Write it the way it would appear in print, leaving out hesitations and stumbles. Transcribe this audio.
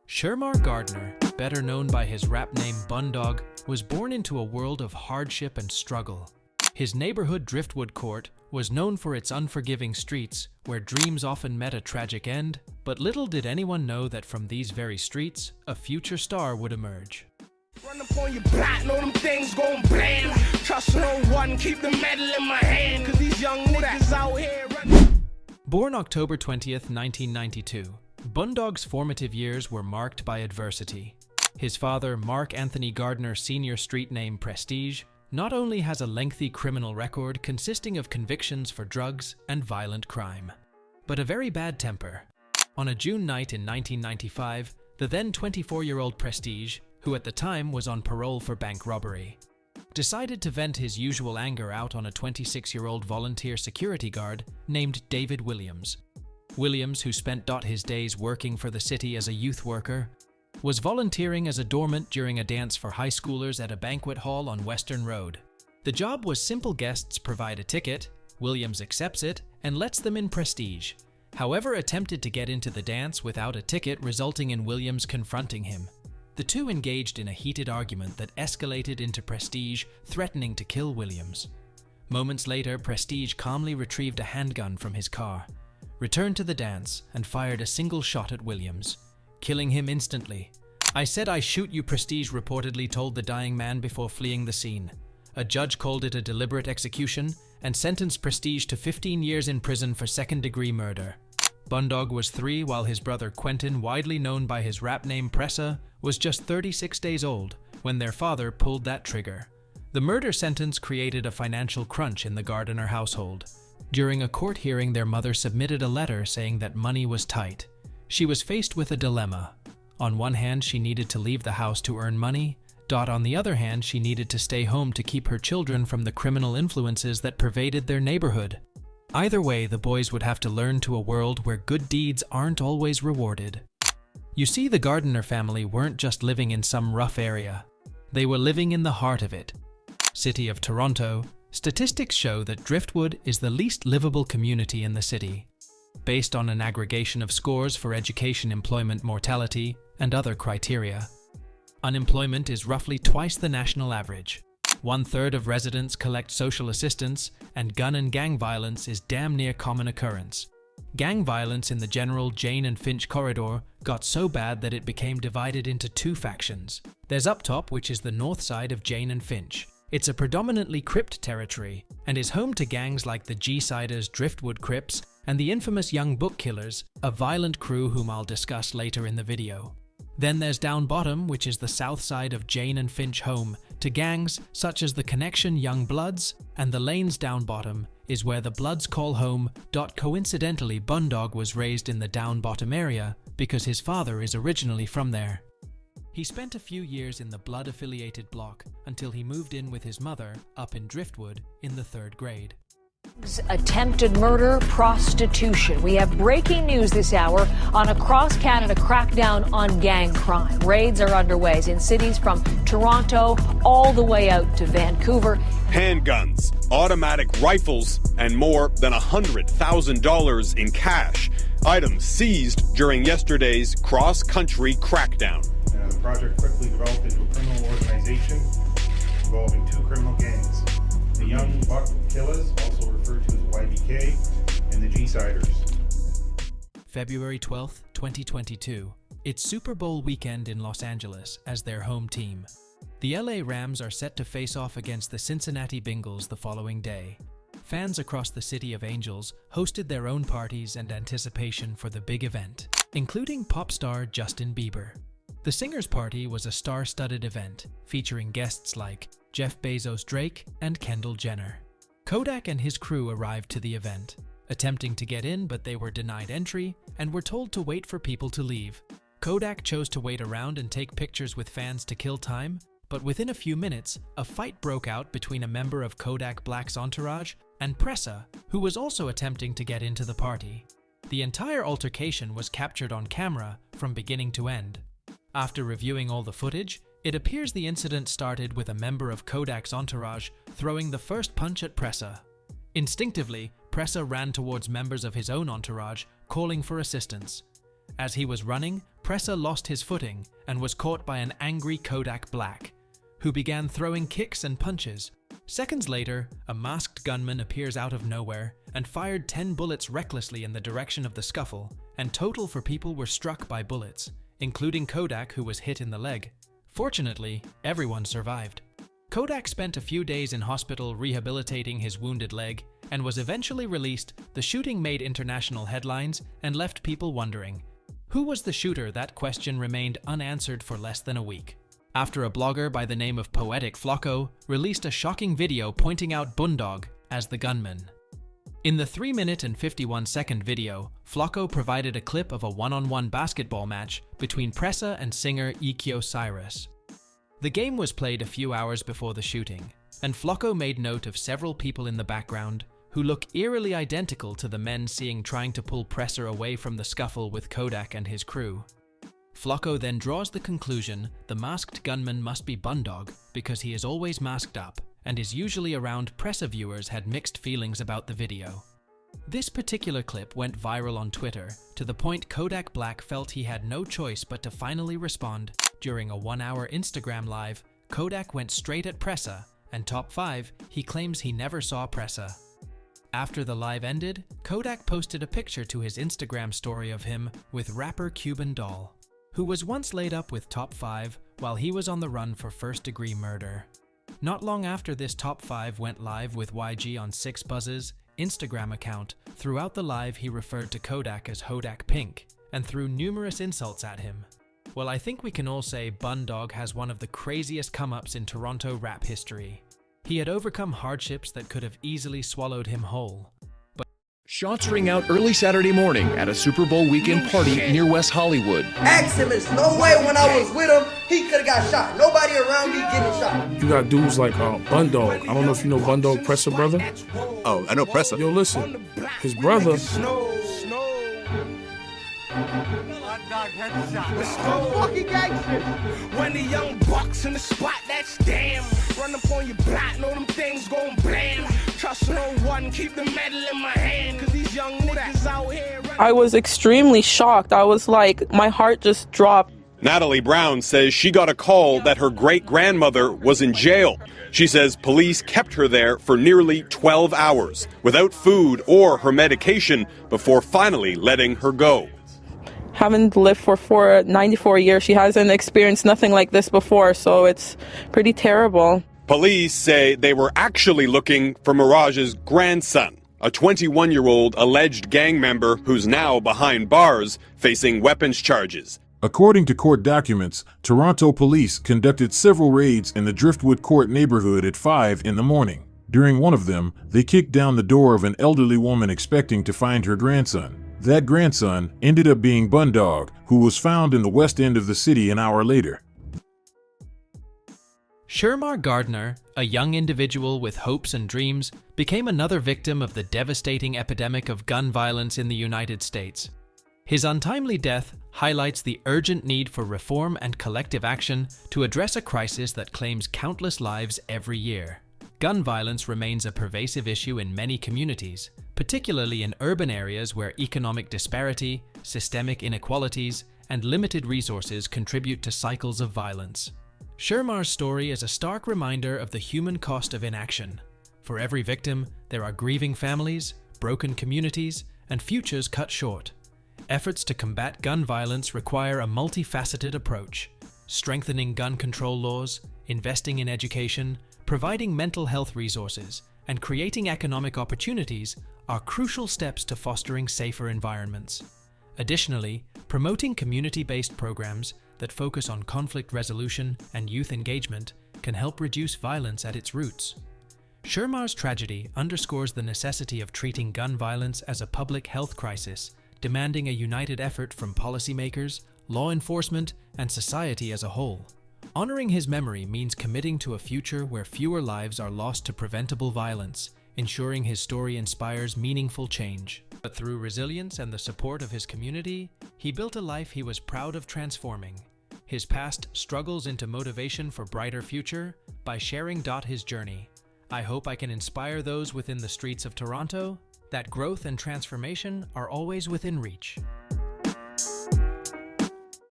Shermar Gardner, better known by his rap name Bundog, was born into a world of hardship and struggle. His neighborhood Driftwood Court was known for its unforgiving streets, where dreams often met a tragic end, but little did anyone know that from these very streets, a future star would emerge. Run up on your block, know them things gon' blam. Trust no one, keep the medal in my hand, cause these young niggas out here running. Born October 20th, 1992, Bundog's formative years were marked by adversity. His father, Mark Anthony Gardner Sr.'s street name Prestige, not only has a lengthy criminal record consisting of convictions for drugs and violent crime, but a very bad temper. On a June night in 1995, the then 24-year-old Prestige, who at the time was on parole for bank robbery, decided to vent his usual anger out on a 26-year-old volunteer security guard named David Williams. Williams, who spent his days working for the city as a youth worker, was volunteering as a doorman during a dance for high schoolers at a banquet hall on Western Road. The job was simple: guests provide a ticket, Williams accepts it, and lets them in. Prestige, however, attempted to get into the dance without a ticket, resulting in Williams confronting him. The two engaged in a heated argument that escalated into Prestige threatening to kill Williams. Moments later, Prestige calmly retrieved a handgun from his car, returned to the dance, and fired a single shot at Williams, killing him instantly. "I said I shoot you," Prestige reportedly told the dying man before fleeing the scene. A judge called it a deliberate execution and sentenced Prestige to 15 years in prison for second-degree murder. Bundog was 3, while his brother Quentin, widely known by his rap name Pressa, was just 36 days old when their father pulled that trigger. The murder sentence created a financial crunch in the Gardner household. During a court hearing, their mother submitted a letter saying that money was tight. She was faced with a dilemma. On one hand, she needed to leave the house to earn money. On the other hand, she needed to stay home to keep her children from the criminal influences that pervaded their neighborhood. Either way, the boys would have to learn to a world where good deeds aren't always rewarded. You see, the Gardner family weren't just living in some rough area. They were living in the heart of it. City of Toronto. Statistics show that Driftwood is the least livable community in the city, based on an aggregation of scores for education, employment, mortality, and other criteria. Unemployment is roughly twice the national average. 1/3 of residents collect social assistance, and gun and gang violence is damn near common occurrence. Gang violence in the general Jane and Finch corridor got so bad that it became divided into 2 factions. There's Up Top, which is the north side of Jane and Finch. It's a predominantly Cript territory and is home to gangs like the G-Siders, Driftwood Crips, and the infamous Young Book Killers, a violent crew whom I'll discuss later in the video. Then there's Down Bottom, which is the south side of Jane and Finch, home to gangs such as the Connection Young Bloods, and the Lanes. Down Bottom is where the Bloods call home. Coincidentally, Bundog was raised in the Down Bottom area because his father is originally from there. He spent a few years in the Blood-affiliated block until he moved in with his mother up in Driftwood in the 3rd grade. Attempted murder, prostitution. We have breaking news this hour on a cross-Canada crackdown on gang crime. Raids are underway in cities from Toronto all the way out to Vancouver. Handguns, automatic rifles, and more than $100,000 in cash. Items seized during yesterday's cross-country crackdown. The project quickly developed into a criminal organization involving 2 criminal gangs. The Young Buck Killers, also referred to as YBK, and the G-Siders. February 12th, 2022. It's Super Bowl weekend in Los Angeles as their home team. The LA Rams are set to face off against the Cincinnati Bengals the following day. Fans across the City of Angels hosted their own parties and anticipation for the big event, including pop star Justin Bieber. The Singers' Party was a star-studded event featuring guests like Jeff Bezos, Drake, and Kendall Jenner. Kodak and his crew arrived to the event, attempting to get in, but they were denied entry and were told to wait for people to leave. Kodak chose to wait around and take pictures with fans to kill time, but within a few minutes, a fight broke out between a member of Kodak Black's entourage and Pressa, who was also attempting to get into the party. The entire altercation was captured on camera from beginning to end. After reviewing all the footage, it appears the incident started with a member of Kodak's entourage throwing the first punch at Pressa. Instinctively, Pressa ran towards members of his own entourage, calling for assistance. As he was running, Pressa lost his footing and was caught by an angry Kodak Black, who began throwing kicks and punches. Seconds later, a masked gunman appears out of nowhere and fired 10 bullets recklessly in the direction of the scuffle, and total 4 people were struck by bullets, including Kodak, who was hit in the leg. Fortunately, everyone survived. Kodak spent a few days in hospital rehabilitating his wounded leg and was eventually released. The shooting made international headlines and left people wondering, who was the shooter? That question remained unanswered for less than a week, after a blogger by the name of Poetic Flocko released a shocking video pointing out Bundog as the gunman. In the 3-minute and 51-second video, Flocko provided a clip of a one-on-one basketball match between Pressa and singer Ikyo Cyrus. The game was played a few hours before the shooting, and Flocko made note of several people in the background who look eerily identical to the men seen trying to pull Pressa away from the scuffle with Kodak and his crew. Flocko then draws the conclusion the masked gunman must be Bundog because he is always masked up and is usually around. Pressa viewers had mixed feelings about the video. This particular clip went viral on Twitter to the point Kodak Black felt he had no choice but to finally respond. During a 1-hour Instagram live, Kodak went straight at Pressa, and top 5, he claims he never saw Pressa. After the live ended, Kodak posted a picture to his Instagram story of him with rapper Cuban Doll, who was once laid up with top 5 while he was on the run for first-degree murder. Not long after this, top 5 went live with YG on 6buzz's Instagram account. Throughout the live, he referred to Kodak as Hodak Pink and threw numerous insults at him. Well, I think we can all say Bundog has one of the craziest come-ups in Toronto rap history. He had overcome hardships that could have easily swallowed him whole. Shots ring out early Saturday morning at a Super Bowl weekend party near West Hollywood. Ask him, it's no way when I was with him, he could have got shot. Nobody around me getting shot. You got dudes like Bundog. I don't know if you know Bundog, Pressa brother. Oh, I know Pressa. Yo, listen, his brother. Fucking gangster. When the young bucks in the spot, that's damn. Run up on your block, know them things gon' blam. Trust no one, keep the medal in my hand. Cause these young niggas out here. I was extremely shocked. I was like, my heart just dropped. Natalie Brown says she got a call that her great-grandmother was in jail. She says police kept her there for nearly 12 hours without food or her medication before finally letting her go. Having lived for 94 years, she hasn't experienced nothing like this before, so it's pretty terrible. Police say they were actually looking for Mirage's grandson, a 21-year-old alleged gang member who's now behind bars facing weapons charges. According to court documents, Toronto police conducted several raids in the Driftwood Court neighborhood at 5 in the morning. During one of them, they kicked down the door of an elderly woman expecting to find her grandson. That grandson ended up being Bundog, who was found in the west end of the city an hour later. Shermar Gardner, a young individual with hopes and dreams, became another victim of the devastating epidemic of gun violence in the United States. His untimely death highlights the urgent need for reform and collective action to address a crisis that claims countless lives every year. Gun violence remains a pervasive issue in many communities, particularly in urban areas where economic disparity, systemic inequalities, and limited resources contribute to cycles of violence. Shermar's story is a stark reminder of the human cost of inaction. For every victim, there are grieving families, broken communities, and futures cut short. Efforts to combat gun violence require a multifaceted approach. Strengthening gun control laws, investing in education, providing mental health resources, and creating economic opportunities are crucial steps to fostering safer environments. Additionally, promoting community-based programs that focus on conflict resolution and youth engagement can help reduce violence at its roots. Shermar's tragedy underscores the necessity of treating gun violence as a public health crisis, demanding a united effort from policymakers, law enforcement, and society as a whole. Honoring his memory means committing to a future where fewer lives are lost to preventable violence, ensuring his story inspires meaningful change. But through resilience and the support of his community, he built a life he was proud of transforming. His past struggles into motivation for brighter future by sharing his journey. I hope I can inspire those within the streets of Toronto that growth and transformation are always within reach.